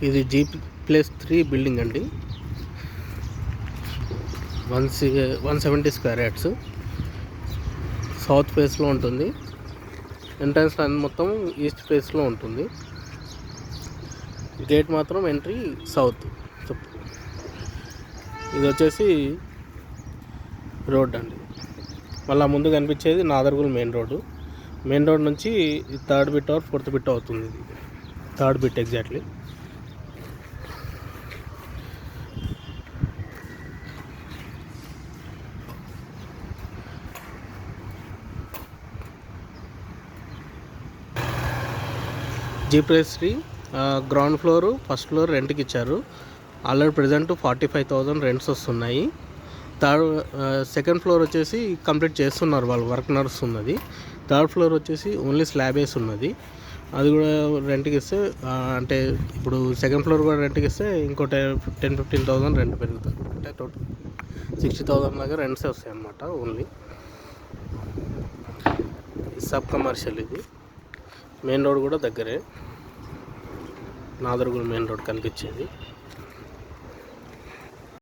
ఇది G+3 building అండి. 170 square yards. South ఫేస్లో ఉంటుంది. ఎంట్రన్స్ మొత్తం ఈస్ట్ ఫేస్లో ఉంటుంది. గేట్ మాత్రం ఎంట్రీ సౌత్. ఇది వచ్చేసి రోడ్ అండి. మళ్ళీ ముందు కనిపించేది Nadargul main road. Main road నుంచి 3rd bit are 4th bit అవుతుంది. ఇది 3rd bit exactly. G+3 ground floor, first floor రెంట్కి ఇచ్చారు. ఆల్రెడీ ప్రజెంట్ 45,000 రెంట్స్ వస్తున్నాయి. సెకండ్ ఫ్లోర్ వచ్చేసి కంప్లీట్ చేస్తున్నారు, వాళ్ళు వర్క్ నడుస్తున్నది. 3rd ఫ్లోర్ వచ్చేసి ఓన్లీ స్లాబ్ వేసి ఉన్నది. అది కూడా రెంట్కి ఇస్తే, అంటే ఇప్పుడు సెకండ్ ఫ్లోర్ కూడా రెంట్కి ఇస్తే ఇంకో 10-15,000 రెంట్ పెరుగుతుంది. అంటే టోటల్ 60,000 దాకా రెంట్సే వస్తాయి అన్నమాట. Only sub commercial. ఇది మెయిన్ రోడ్ కూడా దగ్గరే, నాదర్గుల్ మెయిన్ రోడ్ కనిపించేది.